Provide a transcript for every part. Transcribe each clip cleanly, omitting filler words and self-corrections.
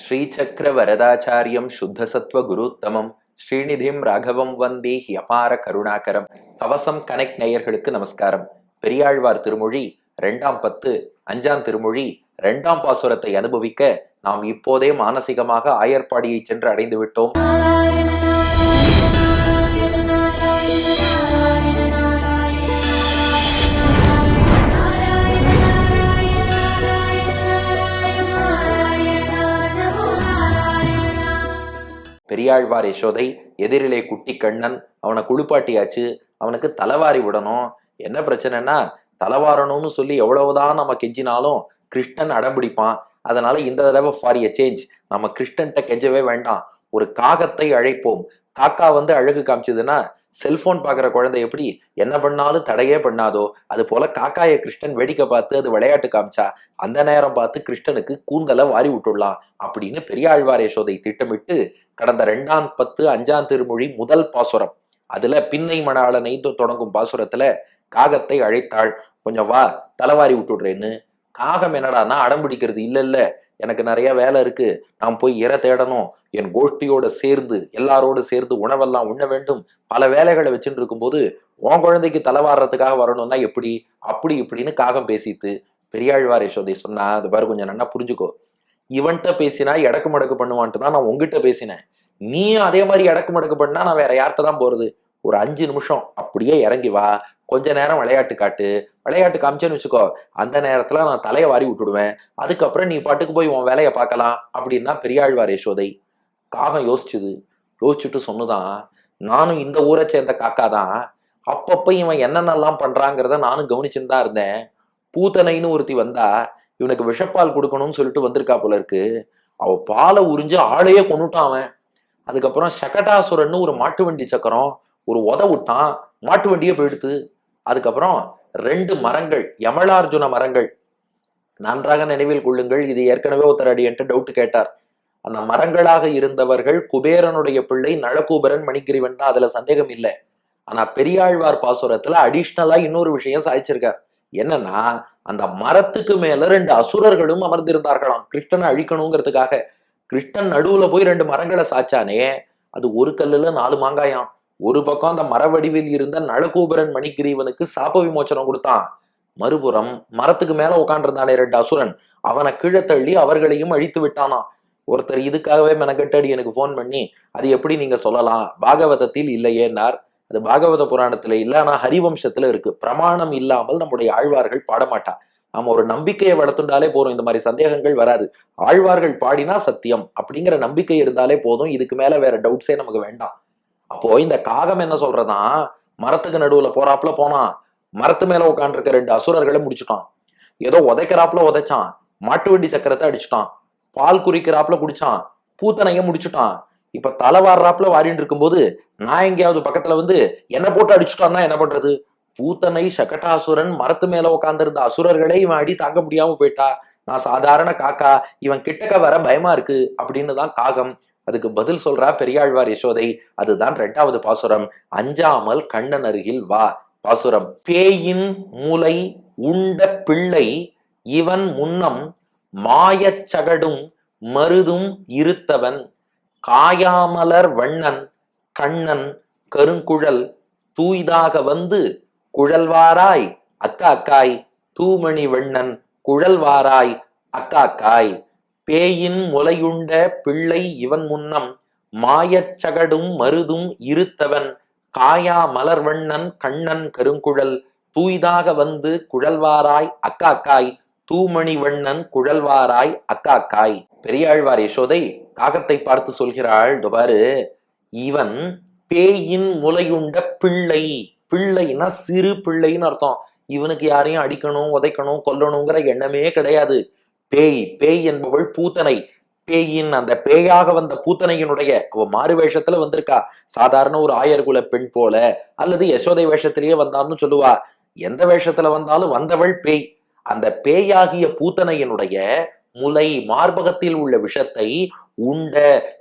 ஸ்ரீசக்கர வரதாச்சாரியம் சுத்தசத்வ குருத்தமம் ஸ்ரீநிதிம் ராகவம் வந்தே அபார கருணாகரம். கவசம் கனெக்ட் நேயர்களுக்கு நமஸ்காரம். பெரியாழ்வார் திருமொழி 2ஆம் பத்து 5ஆம் திருமொழி 2ஆம் பாசுரத்தை அனுபவிக்க நாம் இப்போதே மானசீகமாக ஆயர்பாடியை சென்று அடைந்து விட்டோம். பெரியாழ்வார் யசோதை எதிரிலே குட்டி கண்ணன், அவனை குளிப்பாட்டியாச்சு, அவனுக்கு தலைவாரி விடணும். என்ன பிரச்சனைனா, தலைவாரணும்னு சொல்லி எவ்வளவுதான் நம்ம கெஞ்சினாலும் கிருஷ்ணன் அடம்பிடிப்பான். அதனால இந்த தடவை ஃபார் எ சேஞ்ச் நம்ம கிருஷ்ணன்ட்ட கெஞ்சவே வேண்டாம், ஒரு காகத்தை அழைப்போம். காக்கா வந்து அழகு காமிச்சதுன்னா செல்போன் பாக்குற குழந்தை எப்படி என்ன பண்ணாலும் தடையே பண்ணாதோ, அது போல காக்காய கிருஷ்ணன் வேடிக்கை பார்த்து அது விளையாட்டு காமிச்சா அந்த நேரம் பார்த்து கிருஷ்ணனுக்கு கூந்தலை வாரி விட்டுடலாம் அப்படின்னு பெரியாழ்வார் யசோதை திட்டமிட்டு கடந்த 2ஆம் பத்து 5ஆம் திருமொழி முதல் பாசுரம், அதுல பின்னை மணாளனை தொடங்கும் பாசுரத்துல காகத்தை அழைத்தாள், கொஞ்சம் வா தலைவாரி விட்டுடுறேன்னு. காகம் என்னடானா அடம்பிடிக்கிறது, இல்ல இல்ல எனக்கு நிறைய வேலை இருக்கு, நான் போய் இற தேடணும், என் கோஷ்டியோட சேர்ந்து எல்லாரோடு சேர்ந்து உணவெல்லாம் உண்ண வேண்டும், பல வேலைகளை வச்சுட்டு இருக்கும்போது உன் குழந்தைக்கு தலைவாடுறதுக்காக வரணும்னா எப்படி, அப்படி இப்படின்னு காகம் பேசித்து. பெரியாழ்வார் யசோதை சொன்னா, அது பாரு கொஞ்சம் நல்லா புரிஞ்சுக்கோ, இவன்கிட்ட பேசினா எடக்கு மடக்கு பண்ணுவான்ட்டு தான் நான் உங்ககிட்ட பேசினேன், நீ அதே மாதிரி எடக்கு மடக்கு பண்ணா நான் வேற யார்கிட்ட தான் போறது, ஒரு 5 நிமிஷம் அப்படியே இறங்கி வா, கொஞ்ச நேரம் விளையாட்டு காட்டு, விளையாட்டு காமிச்சேன்னு வச்சுக்கோ, அந்த நேரத்துல நான் தலையை வாரி விட்டுடுவேன், அதுக்கப்புறம் நீ பாட்டுக்கு போய் உன் வேலையை பார்க்கலாம் அப்படின்னா பெரியாழ்வார் யசோதை. காகம் யோசிச்சுட்டு சொன்னுதான், நானும் இந்த ஊரை சேர்ந்த காக்கா தான், அப்பப்ப இவன் என்னென்னலாம் பண்றாங்கிறத நானும் கவனிச்சுன்னு தான் இருந்தேன். பூத்தனைன்னு ஒருத்தி வந்தா இவனுக்கு விஷப்பால் கொடுக்கணும்னு சொல்லிட்டு வந்திருக்கா போல இருக்கு, அவ பாலை உறிஞ்சு ஆளையே கொண்டுட்டான் அவன். அதுக்கப்புறம் சகடாசுரன்னு ஒரு மாட்டு வண்டி சக்கரம் ஒரு விட்டான், மாட்டு வண்டியே போயிடுத்து. அதுக்கப்புறம் 2 மரங்கள், யமளார்ஜுன மரங்கள், நன்றாக நினைவில் கொள்ளுங்கள், இது ஏற்கனவே ஒருத்தர் அடியன்ட்டு டவுட் கேட்டார். அந்த மரங்களாக இருந்தவர்கள் குபேரனுடைய பிள்ளை நளகூபரன் மணிகிரிவன் தான், அதுல சந்தேகம் இல்லை. ஆனா பெரியாழ்வார் பாசுரத்துல அடிஷ்னலா இன்னொரு விஷயம் சாதிச்சிருக்கார். என்னன்னா, அந்த மரத்துக்கு மேல 2 அசுரர்களும் அமர்ந்திருந்தார்களாம் கிருஷ்ணனை அழிக்கணுங்கிறதுக்காக. கிருஷ்ணன் நடுவுல போய் 2 மரங்களை சாச்சானே, அது ஒரு கல்லுல 4 மாங்காயம். ஒரு பக்கம் அந்த மர வடிவில் இருந்த நளகூபரன் மணிகிரீவனுக்கு சாப விமோச்சனம் கொடுத்தான், மறுபுறம் மரத்துக்கு மேல உட்காண்டிருந்தானே 2 அசுரன், அவனை கீழே தள்ளி அவர்களையும் அழித்து விட்டானாம். ஒருத்தர் இதுக்காகவே மெனக்கட்டடி எனக்கு போன் பண்ணி, அது எப்படி நீங்க சொல்லலாம், பாகவதத்தில் இல்லையேன்னார். அது பாகவத புராணத்துல இல்ல, ஆனா ஹரிவம்சத்துல இருக்கு. பிரமாணம் இல்லாமல் நம்முடைய ஆழ்வார்கள் பாடமாட்டா. நாம ஒரு நம்பிக்கையை வளர்த்துண்டாலே போதும், இந்த மாதிரி சந்தேகங்கள் வராது. ஆழ்வார்கள் பாடினா சத்தியம் அப்படிங்கிற நம்பிக்கை இருந்தாலே போதும், இதுக்கு மேல வேற டவுட்ஸே நமக்கு வேண்டாம். அப்போ இந்த காகம் என்ன சொல்றதான், மரத்துக்கு நடுவுல போறாப்புல போனா மரத்து மேல உட்காந்துருக்க 2 அசுரர்களை முடிச்சுட்டான். ஏதோ உதைக்கிறாப்புல உதைச்சான், மாட்டு வண்டி சக்கரத்தை அடிச்சுட்டான், பால் குறிக்கிறாப்புல குடிச்சான், பூத்தனைய முடிச்சுட்டான். இப்ப தலை வாடுறாப்புல வாரின்னு இருக்கும்போது நான் எங்கேயாவது பக்கத்துல வந்து என்ன போட்டு அடிச்சுட்டான்னா என்ன பண்றது? பூத்தனை சகட்டாசுரன் மரத்து மேல உட்கார்ந்திருந்த அசுரர்களை இவன் அடி தாங்க முடியாம போயிட்டா, நான் சாதாரண காக்கா, இவன் கிட்டக்க வர பயமா இருக்கு அப்படின்னு தான் காகம். அதுக்கு பதில் சொல்றா பெரியாழ்வார் யசோதை. அதுதான் 2வது பாசுரம், அஞ்சாமல் கண்ணன் அருகில் வா பாசுரம். பேயின் மூளை உண்ட பிள்ளை இவன் முன்னம் மாயச்சகடும் மருதும் இருத்தவன், காயாமலர் வண்ணன் கண்ணன் கருங்குழல் தூய்தாக வந்து குழல்வாராய் அக்காக்காய், தூமணி வண்ணன் குழல்வாராய் அக்காக்காய். பேயின் முலையுண்ட பிள்ளை இவன் முன்னம் மாயச்சகடும் மருதும் இருத்தவன், காயா மலர்வண்ணன் கண்ணன் கருங்குழல் தூய்தாக வந்து குழல்வாராய் அக்காக்காய், தூமணி வண்ணன் குழல்வாராய் அக்காக்காய். பெரியாழ்வார் யசோதை காகத்தை பார்த்து சொல்கிறாள், பாரு, இவன் பேயின் முலையுண்ட பிள்ளை, பிள்ளைன்னா சிறு பிள்ளைன்னு அர்த்தம். இவனுக்கு யாரையும் அடிக்கணும் உதைக்கணும் கொல்லணுங்கிற எண்ணமே கிடையாது. பேய் என்பவள் பூத்தனை, பேயின் அந்த பேயாக வந்த பூத்தனையினுடைய அவ மாறு வேஷத்துல வந்திருக்கா. சாதாரண ஒரு ஆயர்குல பெண் போல அல்லது யசோதை வேஷத்திலேயே வந்தான்னு சொல்லுவா. எந்த வேஷத்துல வந்தாலும் வந்தவள் பேய். அந்த பேயாகிய பூத்தனையினுடைய முலை மார்பகத்தில் உள்ள விஷத்தை உண்ட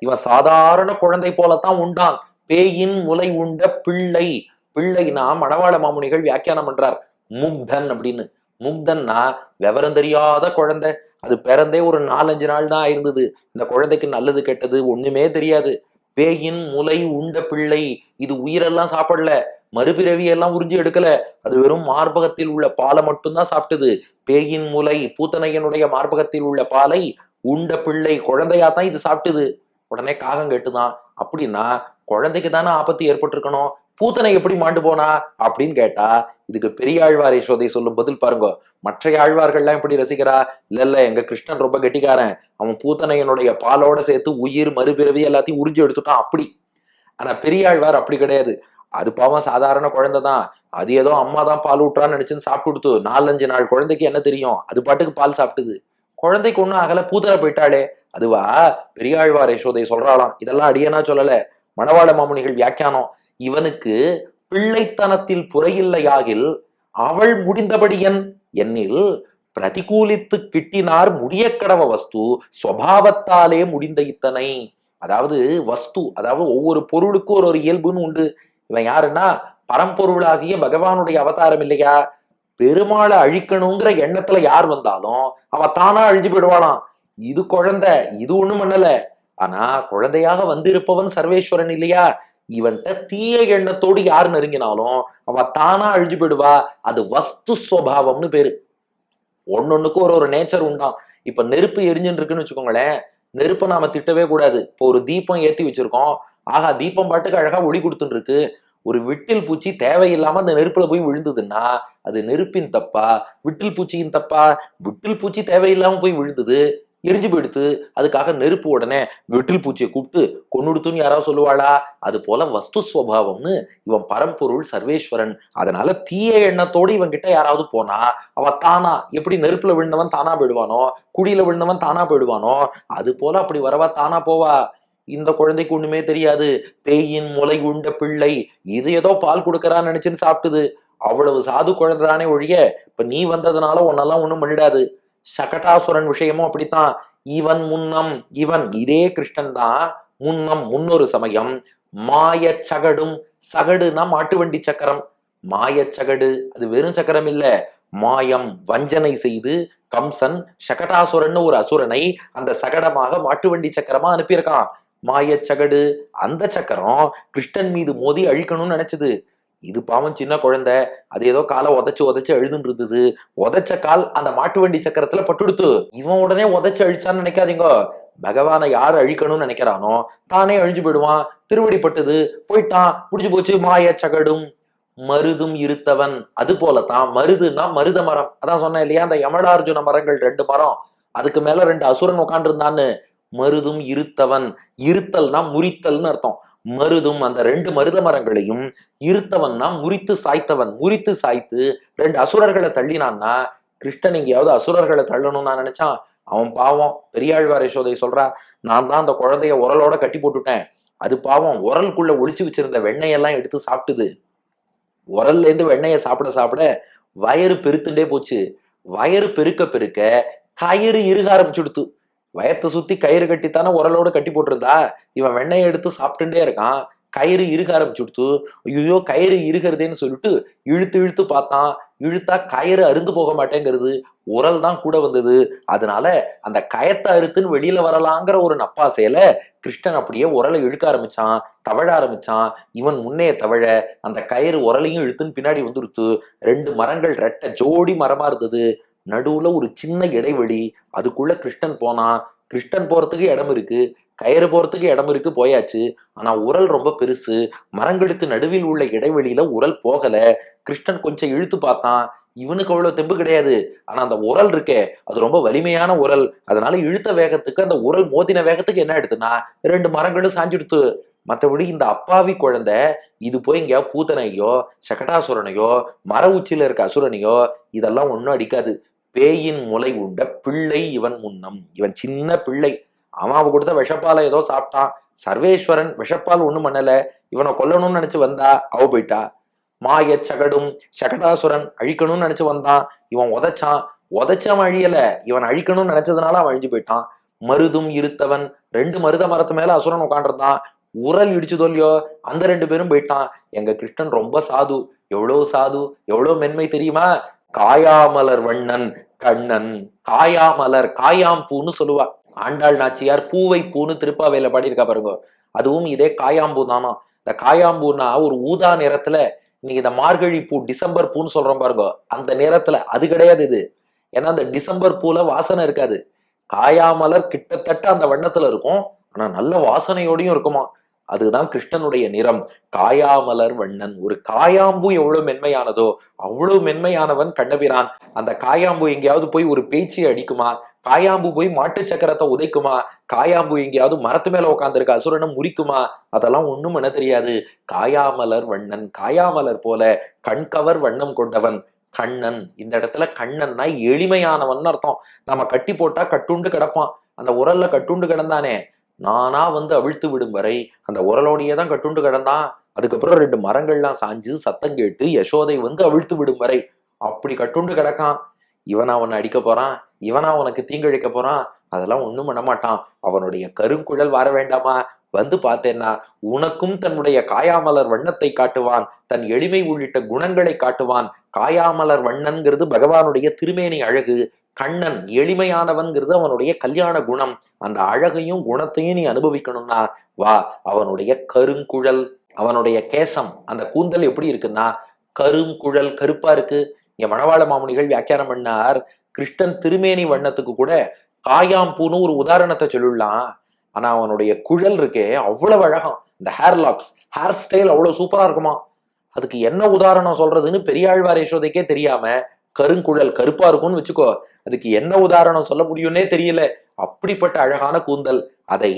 இவன் சாதாரண குழந்தை போலத்தான் உண்டான். பேயின் முலை உண்ட பிள்ளை, பிள்ளைனா மணவாள மாமுனிகள் வியாக்கியானம் பண்றார் முக்தன் அப்படின்னு. முக்தன்னா விவரம் தெரியாத குழந்தை, அது பிறந்தே ஒரு 4-5 நாள் தான் ஆயிருந்தது. இந்த குழந்தைக்கு நல்லது கெட்டது ஒண்ணுமே தெரியாது. பேயின் முலை உண்ட பிள்ளை, இது உயிரெல்லாம் சாப்பிடல, மறுபிறவி எல்லாம் உறிஞ்சி எடுக்கல, அது வெறும் மார்பகத்தில் உள்ள பாலை மட்டும்தான் சாப்பிட்டது. பேயின் முலை, பூத்தனையனுடைய மார்பகத்தில் உள்ள பாலை உண்ட பிள்ளை, குழந்தையாத்தான் இது சாப்பிட்டது. உடனே காகம் கேட்டுதான், அப்படின்னா குழந்தைக்கு தானே ஆபத்து ஏற்பட்டிருக்கணும், பூத்தனை எப்படி மாண்டு போனா அப்படின்னு கேட்டா, இதுக்கு பெரியாழ்வார் யசோதை சொல்லும் பதில் பாருங்க. மற்ற ஆழ்வார்கள்லாம் எப்படி ரசிக்கிறா, இல்ல இல்ல எங்க கிருஷ்ணன் ரொம்ப கெட்டிக்காரன், அவன் பூத்தனையனுடைய பாலோட சேர்த்து உயிர் மறுபிறவி எல்லாத்தையும் உறிஞ்சு எடுத்துட்டான் அப்படி. ஆனா பெரியாழ்வார் அப்படி கிடையாது. அது பாவம் சாதாரண குழந்தை தான், அது ஏதோ அம்மா தான் பால் ஊட்டுறான்னு நினைச்சுன்னு சாப்பிட்டு கொடுத்து 4-5 நாள் குழந்தைக்கு என்ன தெரியும், அது பாட்டுக்கு பால் சாப்பிட்டுது. குழந்தைக்கு ஒண்ணும் ஆகல, பூத்தனை போயிட்டாளே. அதுவா பெரியாழ்வார் யசோதை சொல்றாளாம். இதெல்லாம் அடியனா சொல்லல, மணவாள மாமுனிகள் வியாக்கியானம். இவனுக்கு பிள்ளைத்தனத்தில் புறையில்லையாகில் அவள் முடிந்தபடியன் என்னில் பிரதிகூலித்து கிட்டினார் முடிய கடவ வஸ்து சுவாவத்தாலே முடிந்த இத்தனை. அதாவது வஸ்து, அதாவது ஒவ்வொரு பொருளுக்கும் ஒரு இயல்புன்னு உண்டு. இவன் யாருன்னா பரம்பொருளாகிய பகவானுடைய அவதாரம் இல்லையா. பெருமாளை அழிக்கணுங்கிற எண்ணத்துல யார் வந்தாலும் அவ தானா அழிஞ்சு போயிடுவாளாம். இது குழந்தை, இது ஒண்ணும் பண்ணல. ஆனா குழந்தையாக வந்திருப்பவன் சர்வேஸ்வரன் இல்லையா. இவன்கிட்ட தீய எண்ணத்தோடு யார் நெருங்கினாலும் அவ தானா அழிஞ்சு போயிடுவா. அது வஸ்து சுவாவம்னு பேரு. ஒன்னொன்னுக்கும் ஒரு நேச்சர் உண்டாம். இப்ப நெருப்பு எரிஞ்சுன்னு இருக்குன்னு வச்சுக்கோங்களேன், நெருப்பை நாம திட்டவே கூடாது. இப்போ ஒரு தீபம் ஏத்தி வச்சிருக்கோம், ஆகா தீபம் பாட்டுக்கு அழகா ஒளி கொடுத்துட்டு இருக்கு. ஒரு விட்டில் பூச்சி தேவையில்லாம அந்த நெருப்புல போய் விழுந்ததுன்னா அது நெருப்பின் தப்பா, விட்டில் பூச்சியின் தப்பா? விட்டில் பூச்சி தேவையில்லாம போய் விழுந்தது, எரிஞ்சு போயிடுத்து, அதுக்காக நெருப்பு உடனே விட்டில் பூச்சியை கூப்பிட்டு கொன்னுடுத்துன்னு யாராவது சொல்லுவாளா? அது போல வஸ்து சுவாவம்னு இவன் பரம்பொருள் சர்வேஸ்வரன். அதனால தீய எண்ணத்தோடு இவன் கிட்ட யாராவது போனா அவ தானா, எப்படி நெருப்புல விழுந்தவன் தானா போயிடுவானோ, குடியில விழுந்தவன் தானா போயிடுவானோ, அது போல அப்படி வரவா தானா போவா. இந்த குழந்தைக்கு ஒண்ணுமே தெரியாது. பேயின் முலை உண்ட பிள்ளை, இது ஏதோ பால் கொடுக்கறான்னு நினைச்சுன்னு சாப்பிட்டுது. அவ்வளவு சாது குழந்தைதானே ஒழிய இப்ப நீ வந்ததுனால உன்னெல்லாம் ஒண்ணும் பண்ணிடாது. சகடாசுரன் விஷயமும் அப்படித்தான். இவன் முன்னம், இவன் இதே கிருஷ்ணன் தான் முன்னம் முன்னொரு சமயம் மாய சகடும், சகடுனா மாட்டு வண்டி சக்கரம், மாய சகடு அது வெறும் சக்கரம் இல்ல, மாயம் வஞ்சனை செய்து கம்சன் சகடாசுரன் ஒரு அசுரனை அந்த சகடமாக மாட்டு வண்டி சக்கரமா அனுப்பியிருக்கான். மாயச்சகடு, அந்த சக்கரம் கிருஷ்ணன் மீது மோதி அழிக்கணும்னு நினைச்சது. இது பாவம் சின்ன குழந்தை, அது ஏதோ காலை உதைச்சு உதைச்சு அழுதுன்னு இருந்தது. உதைச்ச கால் அந்த மாட்டு வண்டி சக்கரத்துல பட்டுடுத்து. இவன் உடனே உதைச்சு அழிச்சான்னு நினைக்காதீங்க. பகவானை யாரு அழிக்கணும்னு நினைக்கிறானோ தானே அழிஞ்சு போயிடுவான். திருவடி பட்டுது, போயிட்டான், முடிஞ்சு போச்சு. மாய சகடும் மருதும் இருத்தவன், அது போலத்தான். மருதுன்னா மருத மரம், அதான் சொன்னேன் இல்லையா, அந்த யமலார்ஜுன மரங்கள் 2 மரம், அதுக்கு மேல 2 அசுரன் உட்காந்து இருந்தான்னு. மருதும் இருத்தவன், இருத்தல்னா முறித்தல்னு அர்த்தம். மருதும் அந்த 2 மருத மரங்களையும், இருத்தவன்னா முறித்து சாய்த்தவன், முறித்து சாய்த்து 2 அசுரர்களை தள்ளினான்னா, கிருஷ்ணன் எங்கேயாவது அசுரர்களை தள்ளணும்னு நான் நினைச்சான். அவன் பாவம். பெரியாழ்வார் யசோதை சொல்றா, நான் தான் அந்த குழந்தைய உரலோட கட்டி போட்டுட்டேன். அது பாவம் உரலுக்குள்ள ஒளிச்சு வச்சிருந்த வெண்ணெயெல்லாம் எடுத்து சாப்பிட்டுது. உரல்ல இருந்து வெண்ணெயை சாப்பிட சாப்பிட வயறு பெருத்துட்டே போச்சு. வயறு பெருக்க பெருக்க கயிறு இறுக ஆரம்பிச்சுடுத்து. வயத்தை சுத்தி கயிறு கட்டித்தானே உரலோட கட்டி போட்டிருந்தா, இவன் வெண்ணெயை எடுத்து சாப்பிட்டுட்டே இருக்கான். கயிறு இறுக ஆரம்பிச்சுடுத்து. ஐயோ கயிறு இறுகிறதேன்னு சொல்லிட்டு இழுத்து இழுத்து பார்த்தான். இழுத்தா கயிறு அருந்து போக மாட்டேங்கிறது, உரல் தான் கூட வந்தது. அதனால அந்த கயத்தை அறுத்துன்னு வெளியில வரலாங்கிற ஒரு நப்பாசையில கிருஷ்ணன் அப்படியே உரலை இழுக்க ஆரம்பிச்சான், தவழ ஆரம்பிச்சான். இவன் முன்னே தவழ அந்த கயிறு உரலையும் இழுத்துன்னு பின்னாடி வந்துருத்து. 2 மரங்கள் ரெட்டை ஜோடி மரமா இருந்தது. நடுவுல ஒரு சின்ன இடைவெளி, அதுக்குள்ள கிருஷ்ணன் போனான். கிருஷ்ணன் போறதுக்கு இடம் இருக்கு, கயிறு போறதுக்கு இடம் இருக்கு, போயாச்சு. ஆனா உரல் ரொம்ப பெருசு, மரங்களுக்கு நடுவில் உள்ள இடைவெளியில உரல் போகல. கிருஷ்ணன் கொஞ்சம் இழுத்து பார்த்தான். இவனுக்கு அவ்வளவு தெம்பு கிடையாது, ஆனா அந்த உரல் இருக்கே அது ரொம்ப வலிமையான உரல். அதனால இழுத்த வேகத்துக்கு அந்த உரல் மோதின வேகத்துக்கு என்ன எடுத்துனா 2 மரங்களும் சாஞ்சிடுத்து. மற்றபடி இந்த அப்பாவி குழந்தை இது போய் இங்க பூத்தனையோ சகடாசுரனையோ மர உச்சியில இருக்க அசுரனையோ இதெல்லாம் ஒன்னும் அடிக்காது. பேயின் முலை உண்ட பிள்ளை இவன் முன்னம், இவன் சின்ன பிள்ளை. அவன் கொடுத்த விஷப்பாலை ஏதோ சாப்பிட்டான். சர்வேஸ்வரன் விஷப்பால் ஒண்ணும் பண்ணல. இவனை கொல்லணும்னு நினைச்சு வந்தா அவ போயிட்டா. மாய சகடும், சகடாசுரன் அழிக்கணும்னு நினைச்சு வந்தான், இவன் உதைச்சான். உதைச்சவன் அழியல, இவன் அழிக்கணும்னு நினைச்சதுனால அவன் அழிஞ்சு போயிட்டான். மருதும் இருத்தவன், 2 மருத மரத்து மேல அசுரன் உட்காண்டிருந்தான். உரல் இடிச்சுதோ இல்லையோ, அந்த 2 பேரும் போயிட்டான். எங்க கிருஷ்ணன் ரொம்ப சாது. எவ்வளவு சாது, எவ்வளவு மென்மை தெரியுமா? காயாமலர் வண்ணன் கண்ணன். காயாமலர், காயாம்பூன்னு சொல்லுவா ஆண்டாள் நாச்சியார். பூவை பூன்னு திருப்பாவையில பாடியிருக்கா பாருங்க. அதுவும் இதே காயாம்பூ தானா. இந்த காயாம்பூன்னா ஒரு ஊதா நிறத்துல, இன்னைக்கு இந்த மார்கழி பூ டிசம்பர் பூன்னு சொல்றோம் பாருங்க, அந்த நிறத்துல அது கிடையாது இது. ஏன்னா அந்த டிசம்பர் பூல வாசனை இருக்காது. காயாமலர் கிட்டத்தட்ட அந்த வண்ணத்துல இருக்கும், ஆனா நல்ல வாசனையோடையும் இருக்குமா. அதுதான் கிருஷ்ணனுடைய நிறம். காயாமலர் வண்ணன். ஒரு காயாம்பூ எவ்வளவு மென்மையானதோ அவ்வளவு மென்மையானவன் கண்ணபிரான். அந்த காயாம்பூ எங்கேயாவது போய் ஒரு பேச்சு அடிக்குமா? காயாம்பு போய் மாட்டு சக்கரத்தை உதைக்குமா? காயாம்பு எங்கேயாவது மரத்து மேல உட்காந்துருக்க அசுரனை முறிக்குமா? அதெல்லாம் ஒண்ணும் என்ன தெரியாது. காயாமலர் வண்ணன், காயாமலர் போல கண்கவர் வண்ணம் கொண்டவன் கண்ணன். இந்த இடத்துல கண்ணன்னா எளிமையானவன் அர்த்தம். நம்ம கட்டி போட்டா கட்டுண்டு கிடப்பான். அந்த உரல்ல கட்டுண்டு கிடந்தானே, நானா வந்து அவிழ்த்து விடும் வரை அந்த உரலோடையே தான் கட்டுண்டு கிடந்தான். அதுக்கப்புறம் ரெண்டு மரங்கள்லாம் சாஞ்சு சத்தம் கேட்டு யசோதை வந்து அவிழ்த்து விடும் வரை அப்படி கட்டுண்டு கிடக்கான். இவனா அவனை அடிக்க போறான்? இவனா அவனுக்கு தீங்கிழைக்க போறான்? அதெல்லாம் ஒண்ணும் பண்ண மாட்டான். அவனுடைய கருங்குழல் வர வேண்டாமா? வந்து பார்த்தேன்னா உனக்கும் தன்னுடைய காயாமலர் வண்ணத்தை காட்டுவான், தன் எளிமை உள்ளிட்ட குணங்களை காட்டுவான். காயாமலர் வண்ணன்கிறது பகவானுடைய திருமேனி அழகு. கண்ணன் எளிமையானவன்கிறது அவனுடைய கல்யாண குணம். அந்த அழகையும் குணத்தையும் நீ அனுபவிக்கணும்னா வா. அவனுடைய கருங்குழல், அவனுடைய கேசம், அந்த கூந்தல் எப்படி இருக்குன்னா கருங்குழல், கருப்பா இருக்கு. இங்க மணவாள மாமுனிகள் வியாக்கியானம் பண்ணார், கிருஷ்ணன் திருமேனி வண்ணத்துக்கு கூட காயாம்பூன்னு ஒரு உதாரணத்தை சொல்லலாம். ஆனா அவனுடைய குழல் இருக்கே அவ்வளவு அழகாம். இந்த ஹேர் லாக்ஸ், ஹேர் ஸ்டைல் அவ்வளவு சூப்பரா இருக்குமா. அதுக்கு என்ன உதாரணம் சொல்றதுன்னு பெரியாழ்வார் யசோதைக்கே தெரியாம, கருங்குழல் கருப்பா இருக்கும்னு வச்சுக்கோ, அதுக்கு என்ன உதாரணம் சொல்ல முடியும்னே தெரியல. அப்படிப்பட்ட அழகான கூந்தல். அதை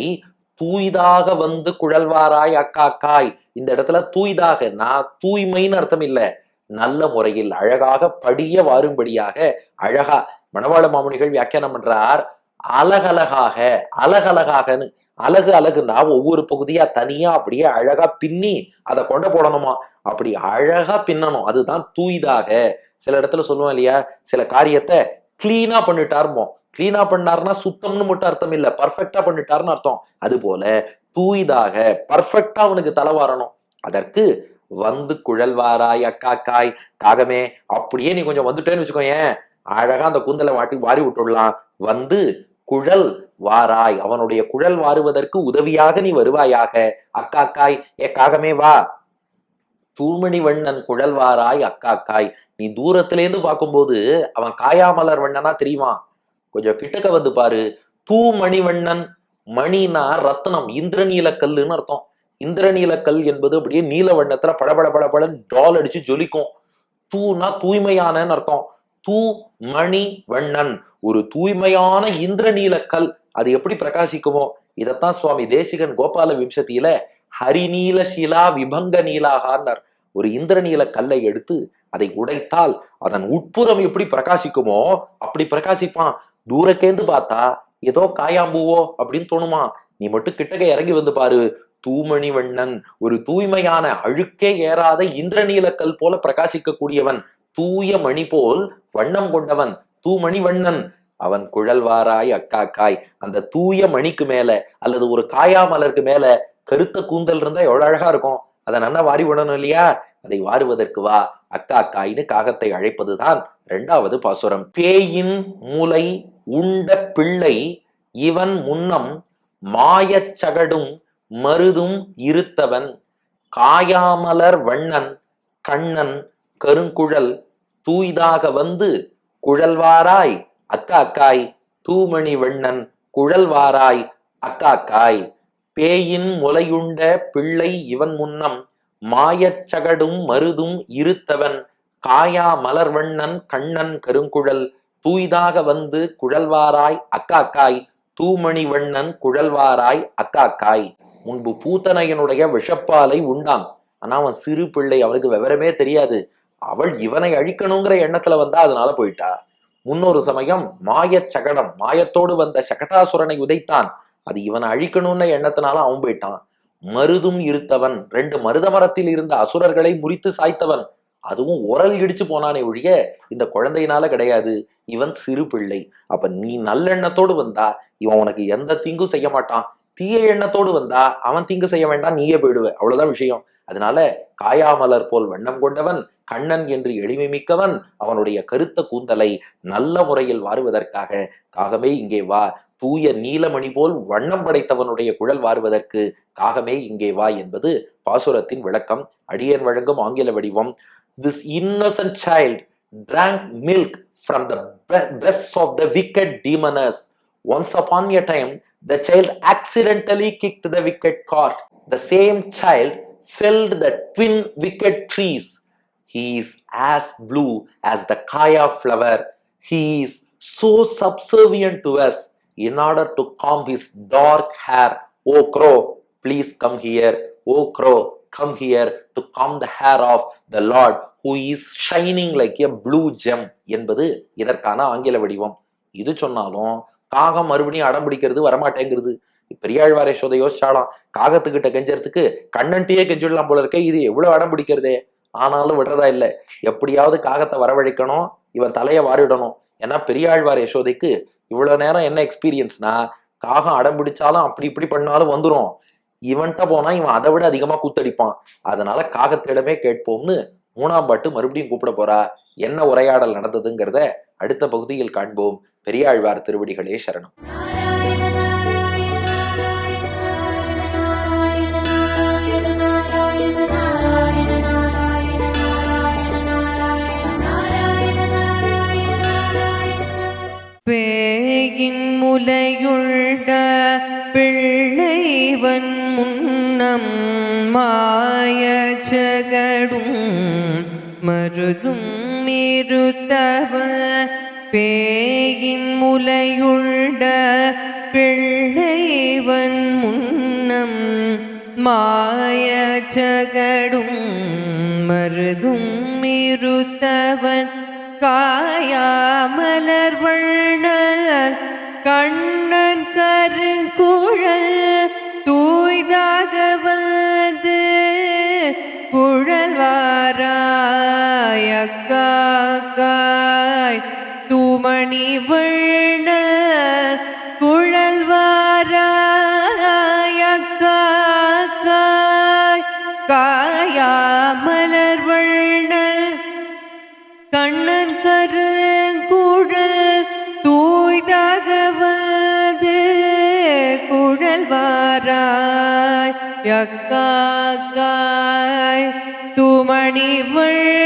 தூய்தாக வந்து குழல்வாராய் அக்காக்காய். இந்த இடத்துல தூய்தாக நான் தூய்மைன்னு அர்த்தம் இல்ல, நல்ல முறையில் அழகாக படிய வாரும்படியாக அழகா. மணவாள மாமுனிகள் வியாக்கியானம் பண்றார், அழகழகாக. அழகழகாகன்னு, அழகு அழகுன்னா ஒவ்வொரு பகுதியா தனியா அப்படியே அழகா பின்னி அதை கொண்ட போடணுமா. அப்படி அழகா பின்னணும், அதுதான் தூய்தாக. சில இடத்துல சொல்லுவோம் இல்லையா, சில காரியத்தை கிளீனா பண்ணிட்டாருமோ. கிளீனா பண்ணாருன்னா சுத்தம்னு மட்டும் அர்த்தம் இல்ல, பர்ஃபெக்டா பண்ணிட்டாருன்னு அர்த்தம். அது போல தூய்தாக பர்ஃபெக்டா அவனுக்கு தலை வரணும். அதற்கு வந்து குழல்வாராய் அக்காக்காய். காகமே, அப்படியே நீ கொஞ்சம் வந்துட்டேன்னு வச்சுக்கோயேன், அழகா அந்த கூந்தலை வாரி விட்டுடலாம். வந்து குழல் வாராய், அவனுடைய குழல் வாருவதற்கு உதவியாக நீ வருவாயாக. அக்காக்காய், ஏ காகமே வா. தூமணி வண்ணன் குழல் வாராய் அக்காக்காய். நீ தூரத்துல இருந்து பார்க்கும்போது அவன் காயாமலர் வண்ணனா தெரியுமா? கொஞ்சம் கிட்டக்க வந்து பாரு. தூமணி வண்ணன். மணினா ரத்னம், இந்திரநீல கல்லுன்னு அர்த்தம். இந்திரநீல கல் என்பது அப்படியே நீல வண்ணத்துல படபட படபடன்னு டால் அடிச்சு ஜொலிக்கும். தூனா தூய்மையானன்னு அர்த்தம். தூ மணி வண்ணன், ஒரு தூய்மையான இந்திரநீல கல். அது எப்படி பிரகாசிக்குமோ, இதத்தான் சுவாமி தேசிகன் கோபால விம்சதியில ஹரிநீல ஷிலா விபங்க நீலாகார். ஒரு இந்திரநீல கல்லை எடுத்து அதை உடைத்தால் அதன் உட்புறம் எப்படி பிரகாசிக்குமோ அப்படி பிரகாசிப்பான். தூரக்கேந்து பார்த்தா ஏதோ காயாம்பூவோ அப்படின்னு தோணுமா. நீ மட்டும் கிட்டக்க இறங்கி வந்து பாரு. தூமணி வண்ணன், ஒரு தூய்மையான அழுக்கே ஏறாத இந்திரநீல கல் போல பிரகாசிக்க கூடியவன், தூய மணி போல் வண்ணம் கொண்டவன், தூமணி வண்ணன். அவன் குழல்வாராய் அக்காக்காய். அந்த தூய மணிக்கு மேல அல்லது ஒரு காயாமலருக்கு மேல கருத்த கூந்தல் இருந்தா எவ்வளவு அழகா இருக்கும். அதை நல்லா வாரி விடணும் இல்லையா. அதை வாருவதற்கு வா அக்காக்காயின்னு காகத்தை அழைப்பதுதான் இரண்டாவது பாசுரம். பேயின் மூளை உண்ட பிள்ளை இவன் முன்னம் மாயச்சகடும் மருதும் இருத்தவன். காயாமலர் வண்ணன் கண்ணன் கருங்குழல் தூய்தாக வந்து குழல்வாராய் அக்காக்காய். தூமணி வண்ணன் குழல்வாராய் அக்காக்காய். பேயின் முலையுண்ட பிள்ளை இவன் முன்னம் மாயச்சகடும் மருதும் இருத்தவன். காயா மலர்வண்ணன் கண்ணன் கருங்குழல் தூய்தாக வந்து குழல்வாராய் அக்காக்காய். தூமணி வண்ணன் குழல்வாராய் அக்காக்காய். முன்பு பூத்தனையனுடைய விஷப்பாலை உண்டான். ஆனா அவன் சிறு பிள்ளை, அவனுக்கு விவரமே தெரியாது. அவள் இவனை அழிக்கணுங்கிற எண்ணத்துல வந்தா, அதனால போயிட்டா. முன்னொரு சமயம் மாயச்சகடம், மாயத்தோடு வந்த சகடாசுரனை உதைத்தான். அது இவனை அழிக்கணும்னு எண்ணத்தினால அவன் போயிட்டான். மருதும் இருத்தவன், ரெண்டு மருத மரத்தில் இருந்த அசுரர்களை முறித்து சாய்த்தவன். அதுவும் உரல் இடிச்சு போனானே ஒழிய இந்த குழந்தையினால கிடையாது. இவன் சிறு பிள்ளை. அப்ப நீ நல்லெண்ணத்தோடு வந்தா இவன் உனக்கு எந்த தீங்கும் செய்ய மாட்டான். தீய எண்ணத்தோடு வந்தா அவன் தீங்கு செய்ய வேண்டாம், நீயே போயிடுவ. அவ்வளவுதான் விஷயம். அதனால காயாமலர் போல் வண்ணம் கொண்டவன் கண்ணன் என்று எளிமை மிக்கவன் அவனுடைய கருத்த கூந்தலை நல்ல முறையில் வாருவதற்காக, காகமே இங்கே வா, தூய நீலமணி போல் வண்ணம் படைத்தவனுடைய குழல் வாருவதற்கு காகமே இங்கே வா என்பது பாசுரத்தின் விளக்கம். அடியேன் வழங்கும் ஆங்கில வடிவம். This innocent child drank milk from the breasts of the wicked demoness. Once upon a time, the child accidentally kicked the wicked cart. The same child felled the twin wicked trees. He is as blue as the kaya flower. He is so subservient to us. In order to comb his dark hair, O crow, please come here. O crow, come here to comb the hair of the Lord who is shining like a blue gem என்பது இதற்கான ஆங்கில வடிவம். இது சொன்னாலும் காகம் மறுபடியும் அடம் பிடிக்கிறது வரமாட்டேங்கிறது. பெரியாழ்வார் யசோதை யோசிச்சாலாம், காகத்துக்கிட்ட கெஞ்சறதுக்கு கண்ணன்ட்டியே கெஞ்சிடலாம் போல இருக்க, இது எவ்வளவு அடம் பிடிக்கிறதே. ஆனாலும் விடுறதா இல்லை, எப்படியாவது காகத்தை வரவழைக்கணும், இவன் தலையை வாரிடணும். ஏன்னா பெரியாழ்வார் யசோதைக்கு இவ்வளவு நேரம் என்ன எக்ஸ்பீரியன்ஸ்னா, காகம் அடம் பிடிச்சாலும் அப்படி இப்படி பண்ணாலும் வந்துடும், இவன்கிட்ட போனா இவன் அதை விட அதிகமா கூத்தடிப்பான், அதனால காகத்திடமே கேட்போம்னு 3ஆம் பாட்டு மறுபடியும் கூப்பிட போறா. என்ன உரையாடல் நடந்ததுங்கிறத அடுத்த பகுதியில் காண்போம். பெரியாழ்வார் திருவடிகளே சரணம். பேயின் முலையுள்ள பிள்ளைவன் முன்னம் மாய ஜகடும் மருதும் இருத்தவ. பேயின் முலையுள்ள பிள்ளைவன் முன்னம் மாய ஜகடும் மருதும் இருத்தவன். காயாமலர் வண்ணர் கண்ணன் கருங்குழல் தூய்தாக வந்து குழல் வாராய் தூமணி வண்ண குழல் வாராய் காயாமலர் வண்ணர் கண்ணன் கருங்குழல் தூய்தாக வந்து குழல் வாராய் தூமணி வண்ண